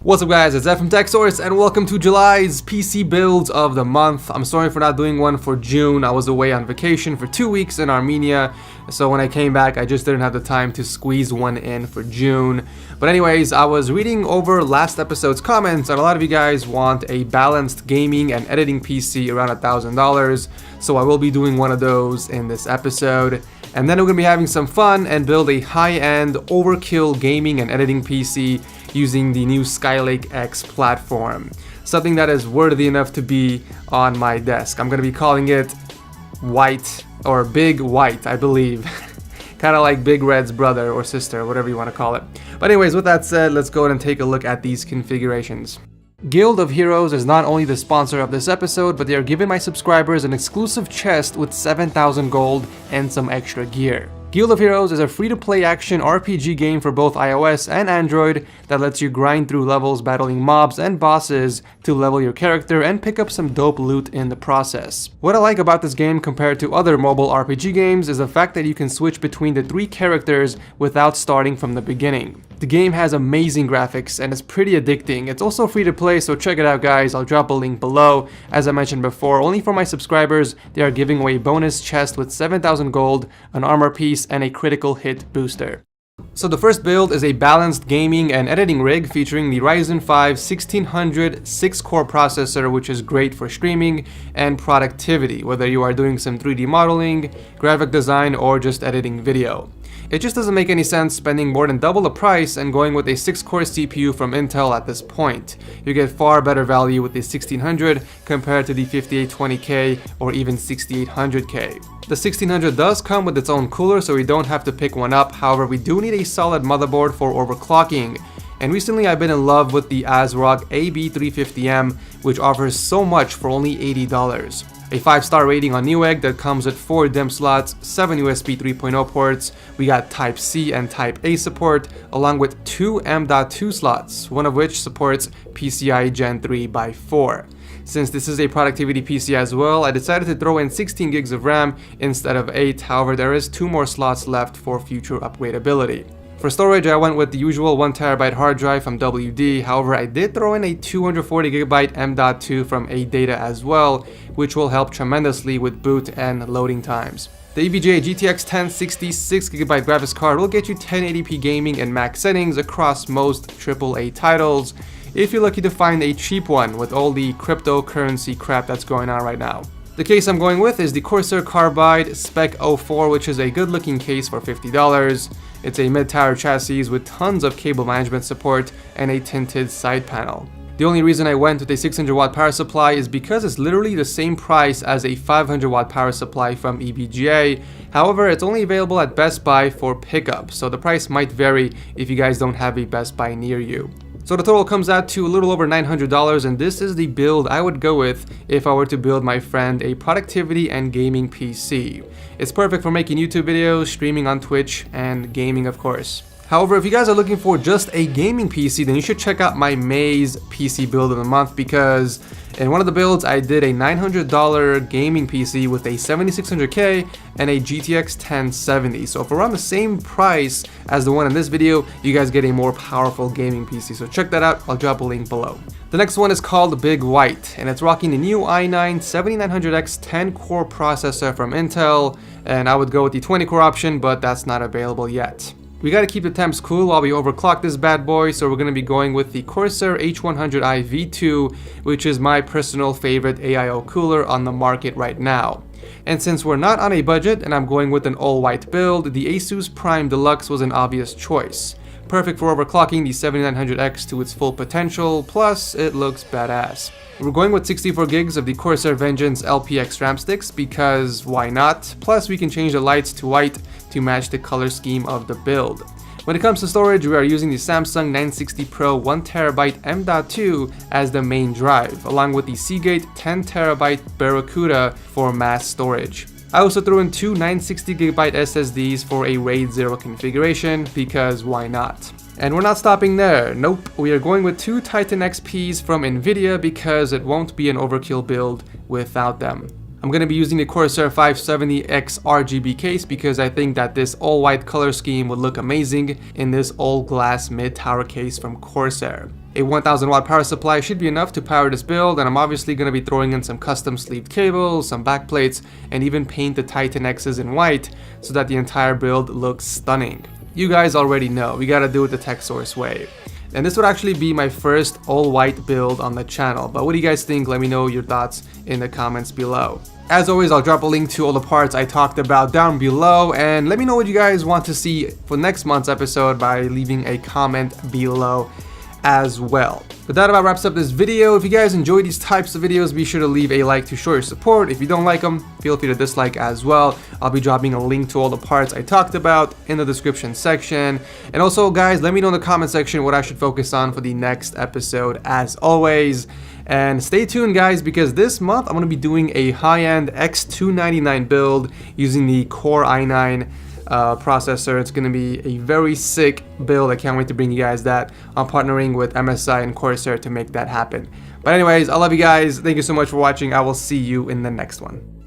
What's up guys, it's Ed from TechSource and welcome to July's PC builds of the month. I'm sorry for not doing one for June. I was away on vacation for 2 weeks in Armenia, so when I came back I just didn't have the time to squeeze one in for June. But anyways, I was reading over last episode's comments and a lot of you guys want a balanced gaming and editing PC around $1,000, so I will be doing one of those in this episode. And then we're going to be having some fun and build a high-end overkill gaming and editing PC using the new Skylake X platform. Something that is worthy enough to be on my desk. I'm going to be calling it White, or Big White, I believe. Kind of like Big Red's brother or sister, whatever you want to call it. But anyways, with that said, let's go ahead and take a look at these configurations. Guild of Heroes is not only the sponsor of this episode, but they are giving my subscribers an exclusive chest with 7,000 gold and some extra gear. Guild of Heroes is a free-to-play action RPG game for both iOS and Android that lets you grind through levels battling mobs and bosses to level your character and pick up some dope loot in the process. What I like about this game compared to other mobile RPG games is the fact that you can switch between the 3 characters without starting from the beginning. The game has amazing graphics and it's pretty addicting. It's also free to play, so check it out guys. I'll drop a link below. As I mentioned before, only for my subscribers, they are giving away a bonus chest with 7,000 gold, an armor piece, and a critical hit booster. So the first build is a balanced gaming and editing rig featuring the Ryzen 5 1600 6-core processor, which is great for streaming and productivity, whether you are doing some 3D modeling, graphic design, or just editing video. It just doesn't make any sense spending more than double the price and going with a 6-core CPU from Intel at this point. You get far better value with the 1600 compared to the 5820K or even 6800K. The 1600 does come with its own cooler, so we don't have to pick one up. However, we do need a solid motherboard for overclocking. And recently I've been in love with the ASRock AB350M, which offers so much for only $80. A 5-star rating on Newegg that comes with 4 DIMM slots, 7 USB 3.0 ports, we got Type-C and Type-A support, along with 2 M.2 slots, one of which supports PCIe Gen 3 by 4. Since this is a productivity PC as well, I decided to throw in 16 gigs of RAM instead of 8, however there is 2 more slots left for future upgradability. For storage, I went with the usual 1TB hard drive from WD, however I did throw in a 240GB M.2 from ADATA as well, which will help tremendously with boot and loading times. The EVGA GTX 1060 6GB graphics card will get you 1080p gaming and max settings across most AAA titles, if you're lucky to find a cheap one with all the cryptocurrency crap that's going on right now. The case I'm going with is the Corsair Carbide Spec 04, which is a good looking case for $50. It's a mid-tower chassis with tons of cable management support and a tinted side panel. The only reason I went with a 600 watt power supply is because it's literally the same price as a 500 watt power supply from EVGA. However, it's only available at Best Buy for pickup, so the price might vary if you guys don't have a Best Buy near you. So the total comes out to a little over $900, and this is the build I would go with if I were to build my friend a productivity and gaming PC. It's perfect for making YouTube videos, streaming on Twitch, and gaming of course. However, if you guys are looking for just a gaming PC, then you should check out my Maze PC build of the month, because in one of the builds I did a $900 gaming PC with a 7600K and a GTX 1070. So for around the same price as the one in this video, you guys get a more powerful gaming PC. So check that out, I'll drop a link below. The next one is called Big White, and it's rocking the new i9 7900X 10-core processor from Intel, and I would go with the 20-core option, but that's not available yet. We gotta keep the temps cool while we overclock this bad boy, so we're gonna be going with the Corsair H100i V2, which is my personal favorite AIO cooler on the market right now. And since we're not on a budget and I'm going with an all-white build, the Asus Prime Deluxe was an obvious choice. Perfect for overclocking the 7900X to its full potential, plus it looks badass. We're going with 64 gigs of the Corsair Vengeance LPX RAM sticks because why not? Plus we can change the lights to white to match the color scheme of the build. When it comes to storage, we are using the Samsung 960 Pro 1TB M.2 as the main drive, along with the Seagate 10TB Barracuda for mass storage. I also threw in 2 960GB SSDs for a RAID 0 configuration because why not? And we're not stopping there, nope, we are going with 2 Titan XPs from Nvidia because it won't be an overkill build without them. I'm going to be using the Corsair 570X RGB case because I think that this all-white color scheme would look amazing in this all-glass mid-tower case from Corsair. A 1000 watt power supply should be enough to power this build, and I'm obviously going to be throwing in some custom sleeved cables, some backplates, and even paint the Titan X's in white so that the entire build looks stunning. You guys already know, we gotta do it the TechSource way. And this would actually be my first all-white build on the channel, but what do you guys think? Let me know your thoughts in the comments below. As always, I'll drop a link to all the parts I talked about down below, and let me know what you guys want to see for next month's episode by leaving a comment below as well. But that about wraps up this video. If you guys enjoy these types of videos, be sure to leave a like to show your support. If you don't like them, feel free to dislike as well. I'll be dropping a link to all the parts I talked about in the description section. And also, guys, let me know in the comment section what I should focus on for the next episode as always. And stay tuned, guys, because this month I'm going to be doing a high-end X299 build using the Core i9 processor. It's going to be a very sick build. I can't wait to bring you guys that. I'm partnering with MSI and Corsair to make that happen. But anyways, I love you guys. Thank you so much for watching. I will see you in the next one.